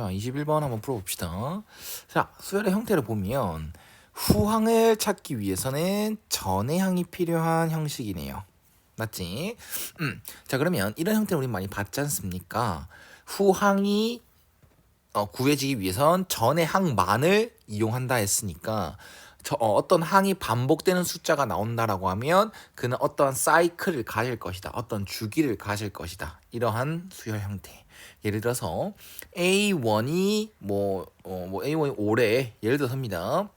자, 21번 한번 풀어봅시다. 자, 수열의 형태를 보면 후항을 찾기 위해서는 전해항이 필요한 형식이네요. 맞지? 자, 그러면 이런 형태를 우리 많이 봤지 않습니까? 후항이 구해지기 위해선 전의 항만을 이용한다 했으니까 어떤 항이 반복되는 숫자가 나온다라고 하면 그는 어떤 사이클을 가질 것이다. 어떤 주기를 가질 것이다. 이러한 수열 형태. 예를 들어서 A1이 A1이 5래. 예를 들어서입니다.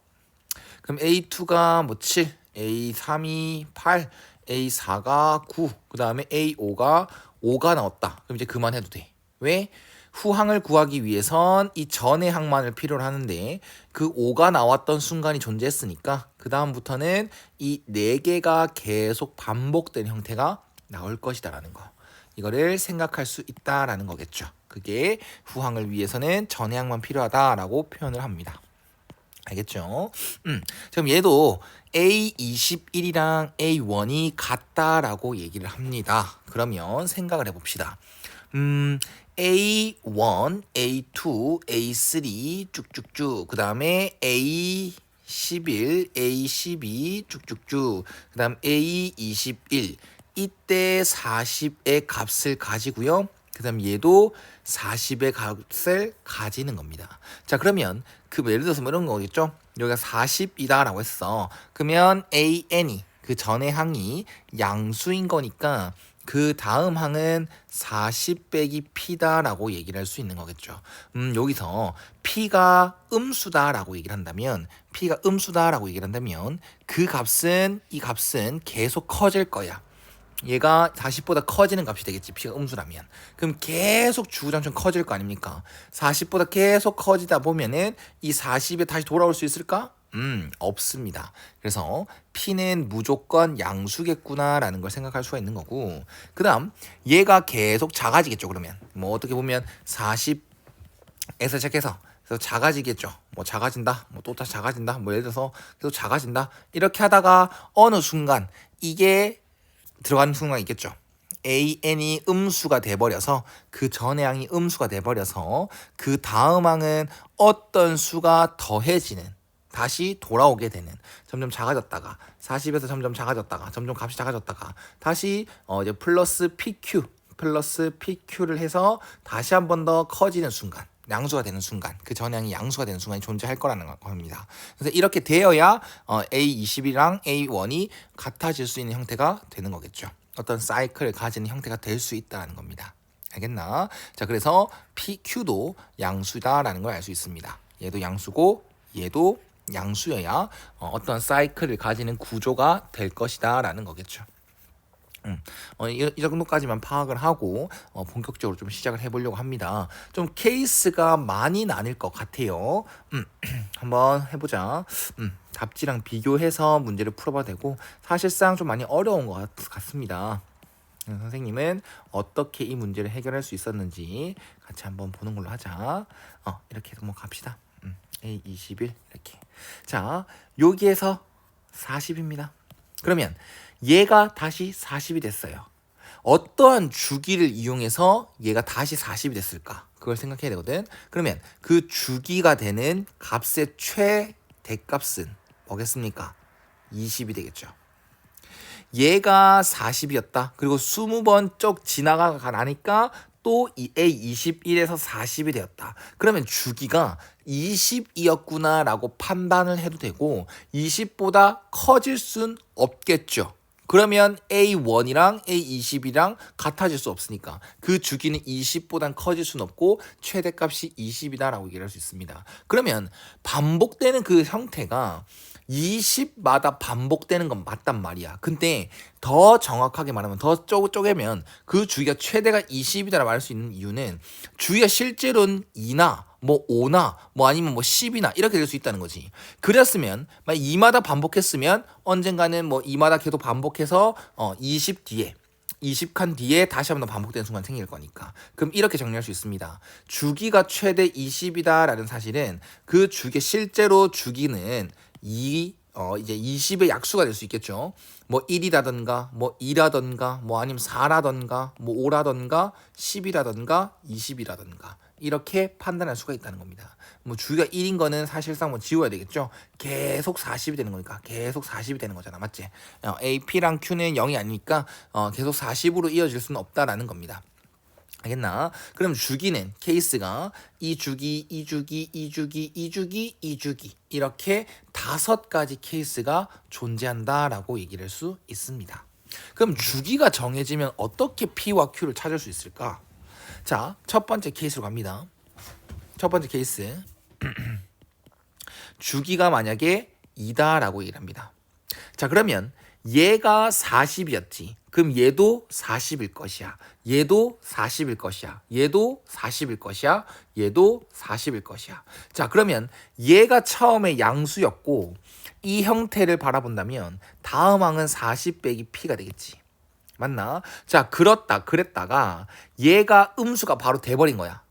그럼 A2가 7, A3이 8, A4가 9, 그 다음에 A5가 5가 나왔다. 그럼 이제 그만해도 돼. 왜? 후항을 구하기 위해선 이 전의 항만을 필요로 하는데 그 5가 나왔던 순간이 존재했으니까 그 다음부터는 이 4개가 계속 반복되는 형태가 나올 것이다라는 거. 이거를 생각할 수 있다라는 거겠죠. 그게 후항을 위해서는 전의 항만 필요하다라고 표현을 합니다. 알겠죠? 그럼 얘도 A21이랑 A1이 같다라고 얘기를 합니다. 그러면 생각을 해봅시다. A1, A2, A3 쭉쭉쭉. 그 다음에 A11, A12 쭉쭉쭉. 그 다음 A21. 이때 40의 값을 가지고요. 그 다음 얘도 40의 값을 가지는 겁니다. 자, 그러면 예를 들어서 이런 거겠죠? 여기가 40이다 라고 했어. 그러면 AN이 그 전의 항이 양수인 거니까 그 다음 항은 40 빼기 P다 라고 얘기를 할 수 있는 거겠죠. 여기서 P가 음수다 라고 얘기를 한다면 P가 음수다 라고 얘기를 한다면 이 값은 계속 커질 거야. 얘가 40보다 커지는 값이 되겠지. P가 음수라면. 그럼 계속 주구장창 커질 거 아닙니까? 40보다 계속 커지다 보면은 이 40에 다시 돌아올 수 있을까? 없습니다. 그래서 P는 무조건 양수겠구나라는 걸 생각할 수가 있는 거고, 그 다음 얘가 계속 작아지겠죠. 그러면 어떻게 보면 40에서 시작해서 작아지겠죠. 작아진다. 또 다시 작아진다. 예를 들어서 계속 작아진다. 이렇게 하다가 어느 순간 이게 들어가는 순간 있겠죠. AN이 음수가 돼버려서 그 전의 항이 음수가 돼버려서 그 다음 항은 어떤 수가 더해지는, 다시 돌아오게 되는, 점점 작아졌다가 40에서 점점 작아졌다가 점점 값이 작아졌다가 다시 이제 플러스 PQ를 해서 다시 한 번 더 커지는 순간, 양수가 되는 순간, 그 전향이 양수가 되는 순간이 존재할 거라는 겁니다. 그래서 이렇게 되어야 A20이랑 A1이 같아질 수 있는 형태가 되는 거겠죠. 어떤 사이클을 가지는 형태가 될 수 있다는 겁니다. 알겠나? 자, 그래서 PQ도 양수다라는 걸 알 수 있습니다. 얘도 양수고 얘도 양수여야 어떤 사이클을 가지는 구조가 될 것이다라는 거겠죠. 이 정도까지만 파악을 하고 본격적으로 좀 시작을 해보려고 합니다. 좀 케이스가 많이 나뉠 것 같아요. 한번 해보자. 답지랑 비교해서 문제를 풀어봐도 되고 사실상 좀 많이 어려운 것 같습니다. 선생님은 어떻게 이 문제를 해결할 수 있었는지 같이 한번 보는 걸로 하자. 이렇게 해서 갑시다. A21 이렇게. 자, 여기에서 40입니다. 그러면 얘가 다시 40이 됐어요. 어떠한 주기를 이용해서 얘가 다시 40이 됐을까? 그걸 생각해야 되거든. 그러면 그 주기가 되는 값의 최대값은 뭐겠습니까? 20이 되겠죠. 얘가 40이었다. 그리고 20번 쪽 지나가 나니까 또 A21에서 40이 되었다. 그러면 주기가 20이었구나라고 판단을 해도 되고 20보다 커질 순 없겠죠. 그러면 A1이랑 A20이랑 같아질 수 없으니까 그 주기는 20보단 커질 수는 없고 최대값이 20이다라고 얘기할 수 있습니다. 그러면 반복되는 그 형태가 20마다 반복되는 건 맞단 말이야. 근데 더 정확하게 말하면 더 쪼개면 그 주기가 최대가 20이다라고 말 수 있는 이유는 주기가 실제로는 2나 5나 아니면 10이나 이렇게 될 수 있다는 거지. 그랬으면 2마다 반복했으면 언젠가는 2마다 계속 반복해서 20칸 뒤에 다시 한번 반복되는 순간 생길 거니까. 그럼 이렇게 정리할 수 있습니다. 주기가 최대 20이다라는 사실은 그 주기 실제로 주기는 이제 20의 약수가 될 수 있겠죠. 1이라던가 2라던가 아니면 4라던가 5라던가 10이라던가 20이라던가 이렇게 판단할 수가 있다는 겁니다. 뭐 주기가 1인 거는 사실상 뭐 지워야 되겠죠. 계속 40이 되는 거니까 계속 40이 되는 거잖아, 맞지? AP랑 Q는 0이 아니니까 계속 40으로 이어질 수는 없다라는 겁니다. 알겠나? 그럼 주기는 케이스가 이 주기, 이 주기, 이 주기, 이 주기, 이 주기 이렇게 5가지 케이스가 존재한다라고 얘기를 할 수 있습니다. 그럼 주기가 정해지면 어떻게 P와 Q를 찾을 수 있을까? 자, 첫 번째 케이스로 갑니다. 첫 번째 케이스. 주기가 만약에 2다라고 얘기를 합니다. 자, 그러면 얘가 40이었지. 그럼 얘도 40일 것이야. 얘도 40일 것이야. 얘도 40일 것이야. 얘도 40일 것이야. 자, 그러면 얘가 처음에 양수였고 이 형태를 바라본다면 다음 항은 40 빼기 P가 되겠지. 맞나? 자, 그랬다가 얘가 음수가 바로 돼버린 거야.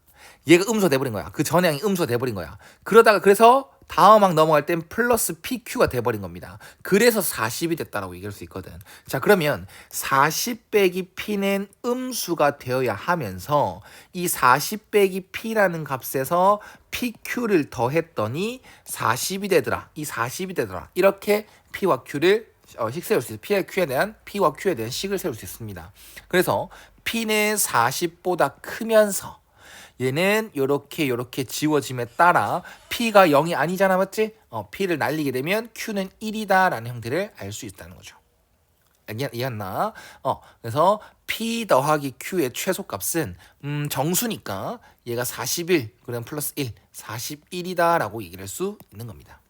얘가 음수가 돼버린 거야. 그 전에 항이 음수가 돼버린 거야. 그러다가 그래서 다음 항 넘어갈 땐 플러스 PQ가 돼버린 겁니다. 그래서 40이 됐다라고 얘기할 수 있거든. 자, 그러면 40 빼기 P는 음수가 되어야 하면서 이 40 빼기 P라는 값에서 PQ를 더했더니 40이 되더라. 이 40이 되더라. 이렇게 P와 Q를 식 세울 수 있어요. P와 Q에 대한 식을 세울 수 있습니다. 그래서 P는 40보다 크면서 얘는 요렇게 지워짐에 따라 P가 0이 아니잖아, 맞지? P를 날리게 되면 Q는 1이다 라는 형태를 알 수 있다는 거죠. 이해했나? 그래서 P 더하기 Q의 최소값은 정수니까 얘가 41 그럼 플러스 1 41이다 라고 얘기를 할 수 있는 겁니다.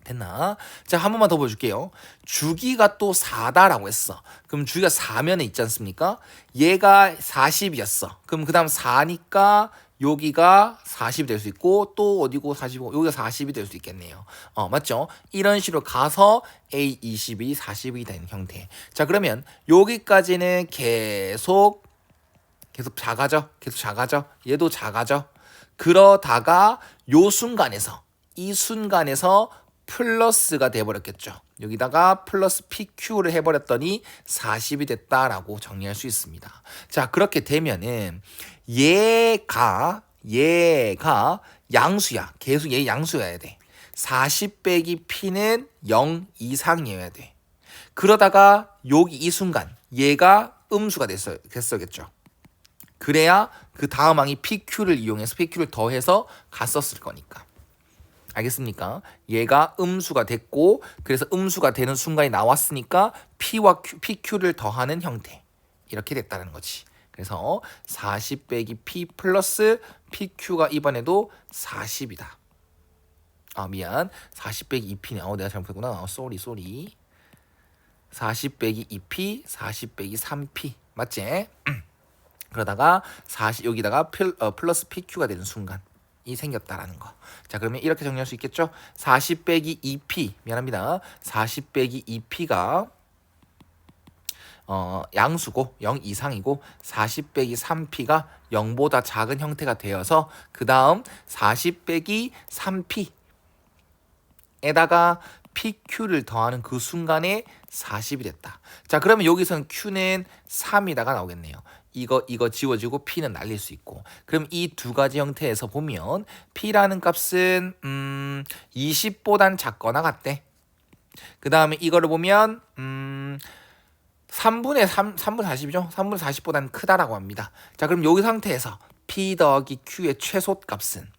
됐나? 자, 한 번만 더 보여줄게요. 주기가 또 4다라고 했어. 그럼 주기가 4면에 있지 않습니까? 얘가 40이었어. 그럼 그 다음 4니까 여기가 40이 될 수 있고 또 어디고 40이고 여기가 40이 될 수 있겠네요. 맞죠? 이런 식으로 가서 A21이 40이 되는 형태. 자, 그러면 여기까지는 계속 작아져. 얘도 작아져. 그러다가 이 순간에서 플러스가 돼버렸겠죠. 여기다가 플러스 PQ를 해버렸더니 40이 됐다라고 정리할 수 있습니다. 자, 그렇게 되면은 얘가 양수야. 계속 얘 양수여야 돼. 40 빼기 P는 0 이상이어야 돼. 그러다가 여기 이 순간 얘가 음수가 됐어겠죠. 그래야 그 다음 항이 PQ를 이용해서 PQ를 더해서 갔었을 거니까. 알겠습니까? 얘가 음수가 됐고 그래서 음수가 되는 순간이 나왔으니까 PQ를 더하는 형태 이렇게 됐다는 거지. 그래서 40 빼기 P 플러스 PQ가 이번에도 40이다. 40 빼기 2P네. 내가 잘못했구나. 쏘리. 40 빼기 2P 40 빼기 3P 맞지? 그러다가 40 여기다가 플러스 PQ가 되는 순간 이 생겼다라는 거. 자, 그러면 이렇게 정리할 수 있겠죠? 40 빼기 2P 40 빼기 2P가 양수고 0 이상이고 40 빼기 3P가 0보다 작은 형태가 되어서 그 다음 40 빼기 3P에다가 PQ를 더하는 그 순간에 40이 됐다. 자, 그러면 여기서는 Q는 3이다가 나오겠네요. 이거 지워지고 P는 날릴 수 있고. 그럼 이 두 가지 형태에서 보면 P라는 값은 20보단 작거나 같대. 그 다음에 이거를 보면 3분의 40이죠. 3분의 40보다는 크다라고 합니다. 자, 그럼 여기 상태에서 P 더하기 Q의 최소값은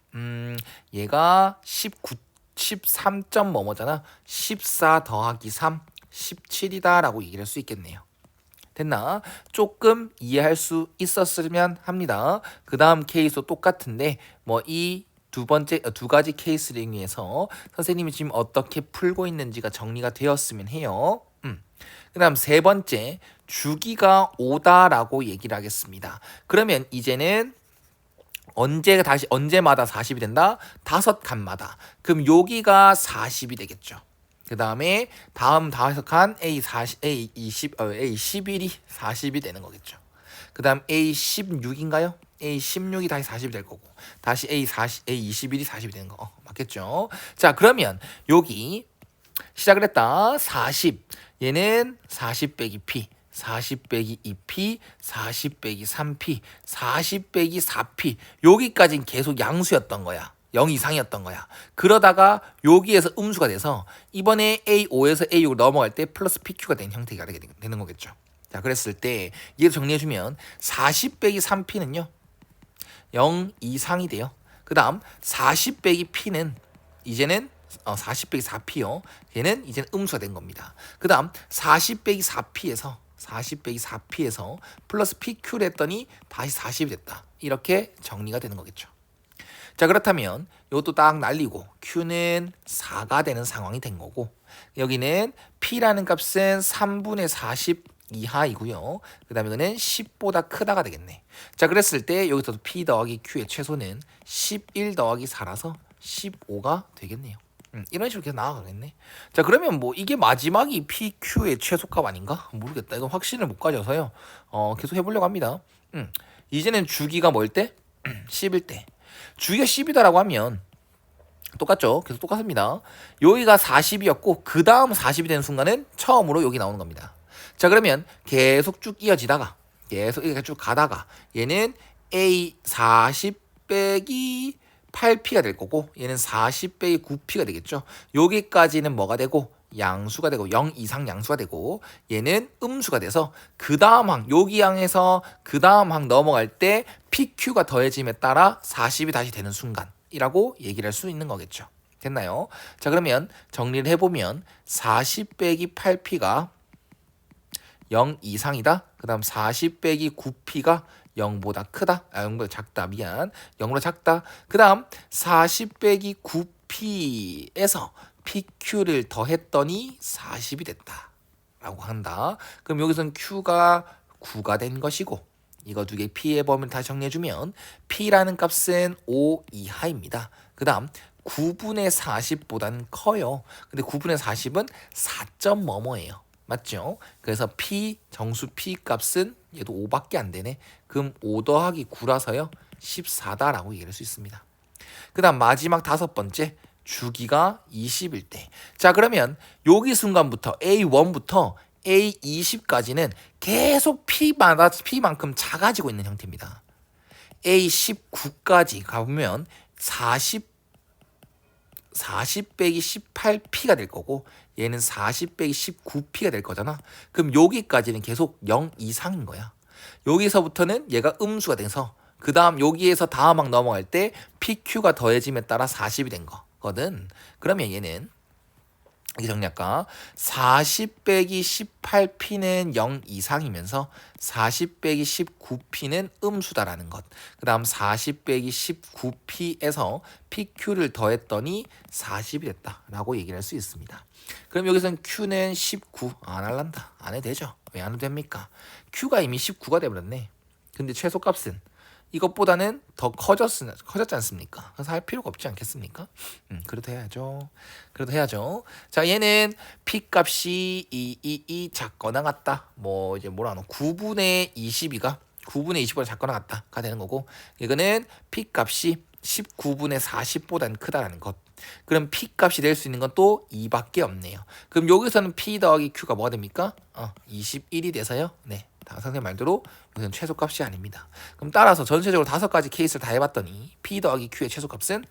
얘가 13점 뭐뭐잖아. 14 더하기 3 17이다 라고 얘기를 할 수 있겠네요. 됐나? 조금 이해할 수 있었으면 합니다. 그 다음 케이스도 똑같은데 이 두 가지 케이스를 위해서 선생님이 지금 어떻게 풀고 있는지가 정리가 되었으면 해요. 그 다음 세 번째, 주기가 5다라고 얘기를 하겠습니다. 그러면 이제는 언제마다 40이 된다? 5칸마다. 그럼 여기가 40이 되겠죠. 그 다음에 다음 5칸 A11이 40이 되는 거겠죠. 그 다음 A16인가요? A16이 다시 40이 될 거고 다시 A21이 40이 되는 거 맞겠죠? 자, 그러면 여기 시작을 했다. 40 얘는 40 빼기 P 40 빼기 2p, 40 빼기 3p, 40 빼기 4p 여기까지는 계속 양수였던 거야. 0 이상이었던 거야. 그러다가 여기에서 음수가 돼서 이번에 A5에서 A6으로 넘어갈 때 플러스 PQ가 된 형태가 되는 거겠죠. 자, 그랬을 때 얘를 정리해주면 40 빼기 3p는요 0 이상이 돼요. 그 다음 40 빼기 p는 이제는 40 빼기 4p요. 얘는 이제는 음수가 된 겁니다. 그 다음 40 빼기 4p에서 플러스 PQ를 했더니 다시 40이 됐다. 이렇게 정리가 되는 거겠죠. 자, 그렇다면 이것도 딱 날리고 Q는 4가 되는 상황이 된 거고 여기는 P라는 값은 3분의 40 이하이고요. 그 다음에 이거는 10보다 크다가 되겠네. 자, 그랬을 때 여기서도 P 더하기 Q의 최소는 11 더하기 4라서 15가 되겠네요. 이런 식으로 계속 나아가겠네. 자, 그러면 뭐 이게 마지막이 PQ의 최소값 아닌가? 모르겠다. 이건 확신을 못 가져서요. 계속 해보려고 합니다. 이제는 주기가 뭘 때? 10일 때. 주기가 10이다라고 하면 똑같죠? 계속 똑같습니다. 여기가 40이었고 그 다음 40이 되는 순간은 처음으로 여기 나오는 겁니다. 자, 그러면 계속 쭉 이어지다가 계속 이렇게 쭉 가다가 얘는 A40 빼기 8p가 될 거고 얘는 40 빼기 9p가 되겠죠. 여기까지는 뭐가 되고 양수가 되고 0 이상 양수가 되고 얘는 음수가 돼서 그 다음 항 여기 항에서 그 다음 항 넘어갈 때 PQ가 더해짐에 따라 40이 다시 되는 순간이라고 얘기를 할 수 있는 거겠죠. 됐나요? 자, 그러면 정리를 해보면 40 빼기 8p가 0 이상이다. 그 다음 40 빼기 9p가 0보다 크다. 0보다 작다. 미안. 0보다 작다. 그 다음 40 빼기 9p에서 PQ를 더했더니 40이 됐다. 라고 한다. 그럼 여기서는 Q가 9가 된 것이고 이거 두 개 P의 범위를 다시 정리해주면 P라는 값은 5 이하입니다. 그 다음 9분의 40보다는 커요. 근데 9분의 40은 4점 뭐뭐예요. 맞죠? 그래서 P 정수 P 값은 얘도 5밖에 안 되네. 그럼 5 더하기 9라서요 14다라고 얘기할 수 있습니다. 그 다음 마지막 다섯 번째 주기가 20일 때. 자, 그러면 여기 순간부터 A1부터 A20까지는 계속 P만큼 작아지고 있는 형태입니다. A19까지 가보면 40 빼기 18p가 될 거고 얘는 40 빼기 19p가 될 거잖아. 그럼 여기까지는 계속 0 이상인 거야. 여기서부터는 얘가 음수가 돼서 그 다음 여기에서 다음 항 넘어갈 때 PQ가 더해짐에 따라 40이 된 거거든. 그러면 얘는 이게 정리할까? 40 빼기 18p는 0 이상이면서 40 빼기 19p는 음수다라는 것. 그 다음 40 빼기 19p에서 PQ를 더했더니 40이 됐다라고 얘기를 할 수 있습니다. 그럼 여기서는 Q는 19. 안 할란다. 안 해도 되죠. 왜 안 해도 됩니까? Q가 이미 19가 돼버렸네. 근데 최소값은 이것보다는 더 커졌지 않습니까? 그래서 할 필요가 없지 않겠습니까? 그래도 해야죠. 자, 얘는 P 값이 작거나 같다. 뭐 이제 뭐라 하노? 9분의 20보다 작거나 같다가 되는 거고 이거는 P 값이 19분의 40보다는 크다라는 것. 그럼 P 값이 될 수 있는 건 또 2밖에 없네요. 그럼 여기서는 P 더하기 Q가 뭐가 됩니까? 21이 돼서요. 네. 선생님 말대로 이건 최소값이 아닙니다. 그럼 따라서 전체적으로 5가지 케이스를 다 해봤더니 P 더하기 Q의 최소값은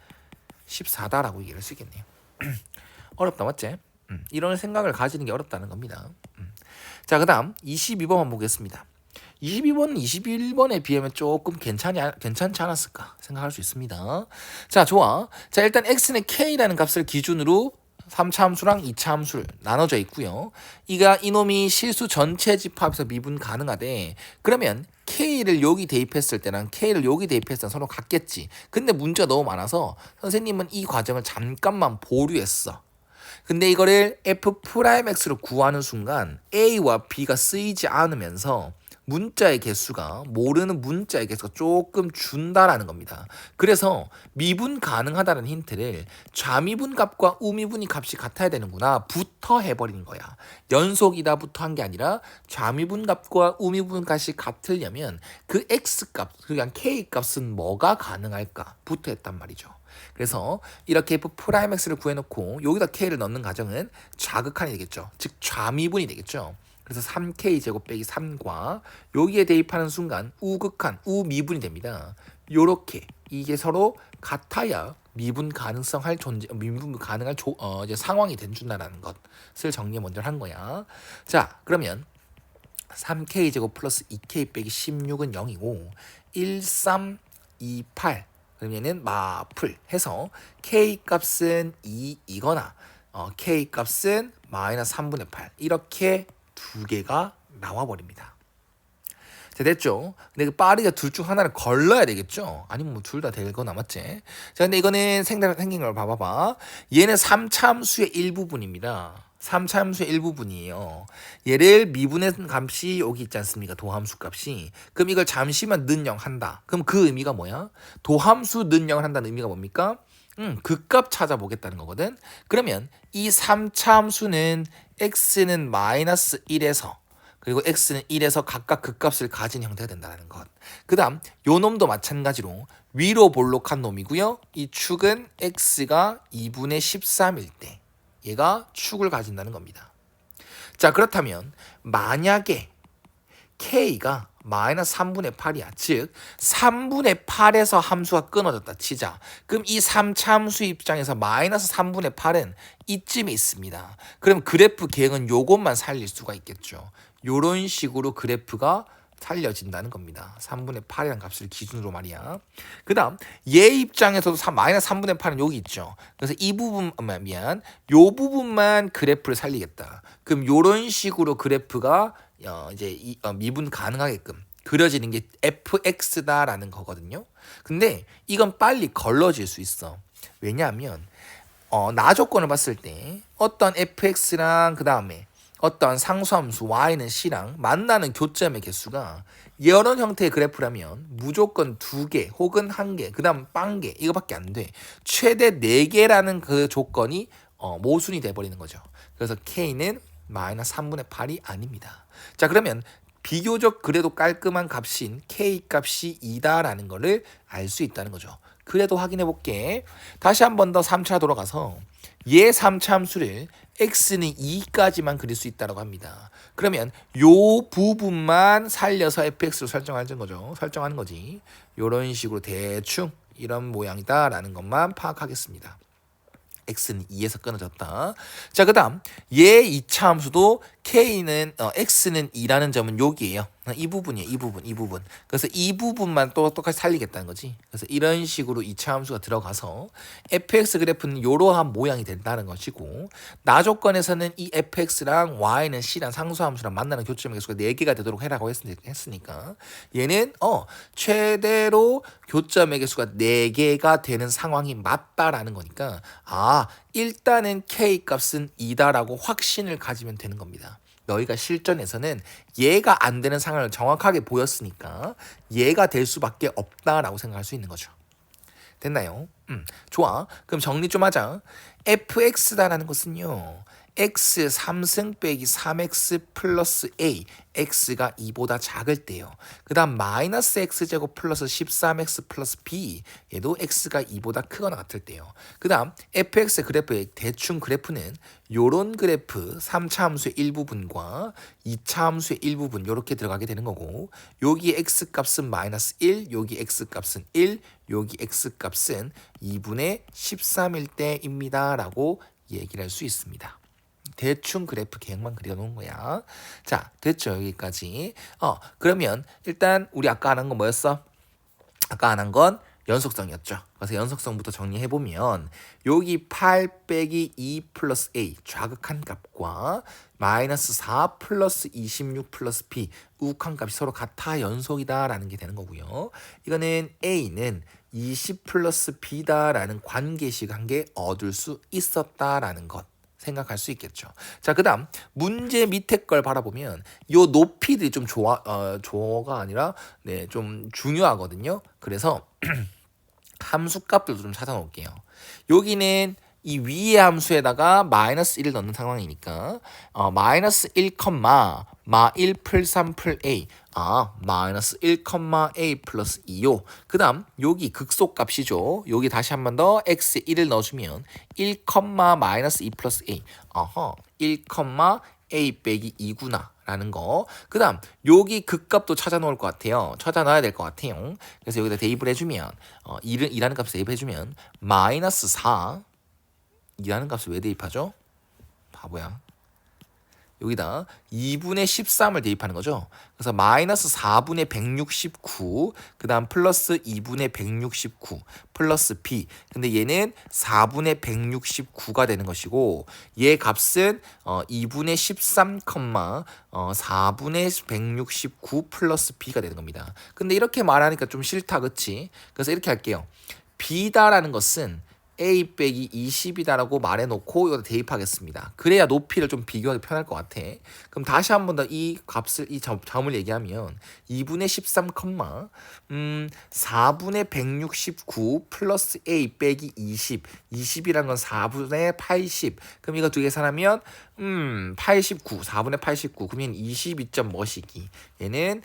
14다라고 얘기를 할 수 있겠네요. 어렵다 맞지? 이런 생각을 가지는 게 어렵다는 겁니다. 자, 그 다음 22번 한번 보겠습니다. 22번은 21번에 비하면 조금 괜찮지 않았을까 생각할 수 있습니다. 자, 좋아. 자, 일단 x는 k라는 값을 기준으로 3차 함수랑 2차 함수를 나눠져 있고요. 이놈이 실수 전체 집합에서 미분 가능하대. 그러면 K를 여기 대입했을 때랑 K를 여기 대입했을 때는 서로 같겠지. 근데 문제가 너무 많아서 선생님은 이 과정을 잠깐만 보류했어. 근데 이거를 F'X로 구하는 순간 A와 B가 쓰이지 않으면서 문자의 개수가 모르는 문자의 개수가 조금 준다라는 겁니다. 그래서 미분 가능하다는 힌트를 좌미분 값과 우미분이 값이 같아야 되는구나 부터 해버린 거야. 연속이다부터 한 게 아니라 좌미분 값과 우미분 값이 같으려면 그 X값, 그러니까 K값은 뭐가 가능할까 부터 했단 말이죠. 그래서 이렇게 F'X를 구해놓고 여기다 K를 넣는 과정은 좌극한이 되겠죠. 즉 좌미분이 되겠죠. 그래서 3k제곱 빼기 3과 여기에 대입하는 순간 우극한 우미분이 됩니다. 요렇게 이게 서로 같아야 미분 가능성할 존재 미분 가능할 이제 상황이 된준다라는 것을 정리 먼저 한 거야. 자, 그러면 3k제곱 플러스 2k 빼기 16은 0이고 1328 그러면은 마풀 해서 k 값은 2이거나 k 값은 마이너스 3분의 8 이렇게 두 개가 나와버립니다. 자, 됐죠? 근데 그 빠르게 둘 중 하나를 걸러야 되겠죠? 아니면 뭐 둘 다 되거나 맞지? 자, 근데 이거는 생긴 걸 봐봐봐. 얘는 3차함수의 일부분입니다. 3차함수의 일부분이에요. 얘를 미분의 값이 여기 있지 않습니까? 도함수 값이. 그럼 이걸 잠시만 는영한다. 그럼 그 의미가 뭐야? 도함수 는영을 한다는 의미가 뭡니까? 그 값 찾아보겠다는 거거든. 그러면 이 3차함수는 x는 마이너스 1에서 그리고 x는 1에서 각각 그 값을 가진 형태가 된다는 것. 그 다음 요 놈도 마찬가지로 위로 볼록한 놈이고요. 이 축은 x가 2분의 13일 때 얘가 축을 가진다는 겁니다. 자, 그렇다면 만약에 k가 마이너스 3분의 8이야. 즉 3분의 8에서 함수가 끊어졌다 치자. 그럼 이 3차 함수 입장에서 마이너스 3분의 8은 이쯤에 있습니다. 그럼 그래프 계획은 요것만 살릴 수가 있겠죠. 요런 식으로 그래프가 살려진다는 겁니다. 3분의 8이라는 값을 기준으로 말이야. 그 다음 얘 입장에서도 마이너스 3분의 8은 여기 있죠. 그래서 이 부분 요 부분만 그래프를 살리겠다. 그럼 요런 식으로 그래프가 이제 미분 가능하게끔 그려지는 게 fx다라는 거거든요. 근데 이건 빨리 걸러질 수 있어. 왜냐하면 나 조건을 봤을 때 어떤 fx랑 그 다음에 어떤 상수함수 y는 c랑 만나는 교점의 개수가 이런 형태의 그래프라면 무조건 2개 혹은 1개 그 다음 빵개 이거밖에 안 돼. 최대 4개라는 그 조건이 모순이 돼버리는 거죠. 그래서 k는 마이너스 3분의 8이 아닙니다. 자, 그러면 비교적 그래도 깔끔한 값인 k 값이 2다라는 거를 알 수 있다는 거죠. 그래도 확인해 볼게. 다시 한 번 더 3차 돌아가서 얘 3차 함수를 x는 2까지만 그릴 수 있다고 합니다. 그러면 요 부분만 살려서 fx로 설정하는 거죠. 설정하는 거지. 요런 식으로 대충 이런 모양이다라는 것만 파악하겠습니다. x는 2에서 끊어졌다. 자, 그 다음 얘 2차 함수도 k는 x는 2라는 점은 여기에요. 이 부분이에요. 이 부분. 그래서 이 부분만 또 똑같이 살리겠다는 거지. 그래서 이런 식으로 2차 함수가 들어가서 fx 그래프는 이러한 모양이 된다는 것이고 나 조건에서는 이 fx랑 y는 c랑 상수함수랑 만나는 교점의 개수가 4개가 되도록 해라고 했으니까 얘는 최대로 교점의 개수가 4개가 되는 상황이 맞다라는 거니까 일단은 k 값은 2다라고 확신을 가지면 되는 겁니다. 너희가 실전에서는 얘가 안 되는 상황을 정확하게 보였으니까 얘가 될 수밖에 없다라고 생각할 수 있는 거죠. 됐나요? 좋아. 그럼 정리 좀 하자. fx다라는 것은요. x 3승 빼기 3x 플러스 a x가 2보다 작을 때요. 그 다음 마이너스 x제곱 플러스 13x 플러스 b 얘도 x가 2보다 크거나 같을 때요. 그 다음 fx 그래프의 대충 그래프는 요런 그래프 3차 함수의 일부분과 2차 함수의 일부분 요렇게 들어가게 되는 거고 여기 x값은 마이너스 1 여기 x값은 1 여기 x값은 2분의 13일 때입니다 라고 얘기를 할 수 있습니다. 대충 그래프 계획만 그려놓은 거야. 자, 됐죠? 여기까지. 그러면 일단 우리 아까 안 한 건 뭐였어? 아까 안 한 건 연속성이었죠. 그래서 연속성부터 정리해보면 여기 8 빼기 2 플러스 a 좌극한 값과 마이너스 4 플러스 26 플러스 b 우극한 값이 서로 같아 연속이다 라는 게 되는 거고요. 이거는 a는 20 플러스 b다라는 관계식 한 개 얻을 수 있었다라는 것. 생각할 수 있겠죠. 자, 그 다음 문제 밑에 걸 바라보면 요 높이들이 좀 조어가 아니라 좀 중요하거든요. 그래서 함수값들도 좀 찾아놓을게요. 여기는 이 위의 함수에다가 마이너스 1을 넣는 상황이니까 마이너스 1, 마 1 풀 3 풀 a 마이너스 1, a 플러스 2요. 그 다음 여기 극소값이죠. 여기 다시 한 번 더 x 1을 넣어주면 1, 마이너스 2 플러스 a 1, a 빼기 2구나 라는 거. 그 다음 여기 극값도 찾아 놓을 것 같아요. 찾아 놔야 될 것 같아요. 그래서 여기다 대입을 해주면 2라는 값을 대입해주면 마이너스 4 2라는 값을 왜 대입하죠? 바보야. 여기다 2분의 13을 대입하는 거죠. 그래서 마이너스 4분의 169, 그 다음 플러스 2분의 169, 플러스 b. 근데 얘는 4분의 169가 되는 것이고, 얘 값은 2분의 13, 4분의 169 플러스 b가 되는 겁니다. 근데 이렇게 말하니까 좀 싫다, 그치? 그래서 이렇게 할게요. b다라는 것은 a 빼기 20이다라고 말해놓고 이거 대입하겠습니다. 그래야 높이를 좀 비교하기 편할 것 같아. 그럼 다시 한 번 더 이 값을 이 점을 얘기하면 2분의 13, 4분의 169 플러스 a 빼기 20. 20이란 건 4분의 80. 그럼 이거 두 개 계산하면 89, 4분의 89. 그러면 22점 뭐시기. 얘는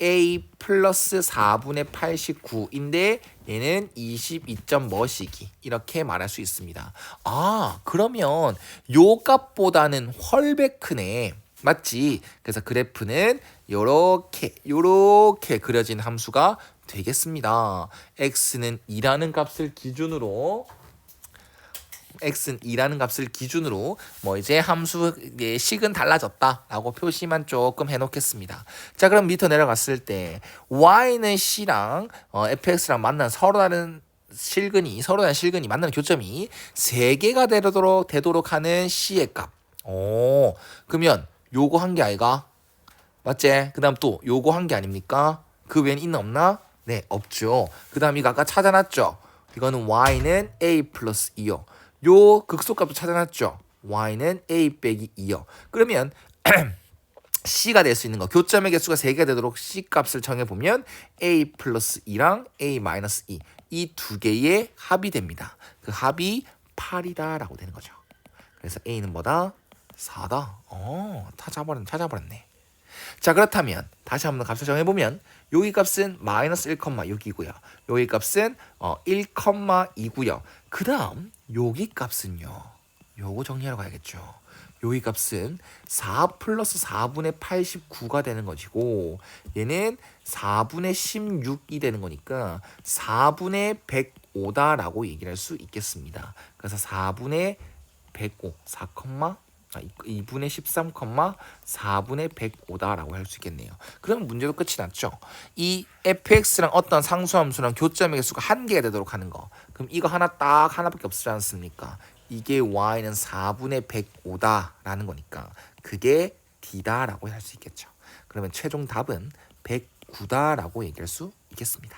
a 플러스 4분의 89인데 얘는 22점 뭐시기. 이렇게 말할 수 있습니다. 아, 그러면 요 값보다는 훨씬 크네. 맞지? 그래서 그래프는 요렇게 그려진 함수가 되겠습니다. x는 2라는 값을 기준으로 뭐 이제 함수의 식은 달라졌다라고 표시만 조금 해놓겠습니다. 자, 그럼 밑으로 내려갔을 때 y는 c랑 fx랑 만난 서로 다른 실근이 만나는 교점이 3개가 되도록 하는 c의 값. 오, 그러면 요거 한 게 아이가? 맞지? 그 다음 또 요거 한 게 아닙니까? 그 외엔 있나 없나? 네, 없죠. 그 다음 이거 아까 찾아놨죠? 이거는 y는 a 플러스 2요. 요 극소값도 찾아놨죠? y는 a 빼기 2요. 그러면 c가 될 수 있는 거, 교점의 개수가 3개가 되도록 c 값을 정해보면 a 플러스 2랑 a 마이너스 2 이 두 개의 합이 됩니다. 그 합이 8이다 라고 되는 거죠. 그래서 a는 뭐다? 4다. 찾아버렸네. 자, 그렇다면 다시 한번 값을 정해보면 여기 값은 마이너스 1,6이고요. 여기 값은 1,2고요. 그 다음 여기 값은요. 요거 정리하러 가야겠죠. 여기 값은 4 플러스 4분의 89가 되는 것이고, 얘는 4분의 16이 되는 거니까 4분의 105다라고 얘기를 할 수 있겠습니다. 그래서 4분의 105, 2분의 13, 4분의 105다라고 할 수 있겠네요. 그럼 문제도 끝이 났죠. 이 fx랑 어떤 상수함수랑 교점의 개수가 한 개가 되도록 하는 거. 그럼 이거 하나밖에 없지 않습니까? 이게 y는 4분의 105다라는 거니까 그게 d다라고 할 수 있겠죠. 그러면 최종 답은 109다라고 얘기할 수 있겠습니다.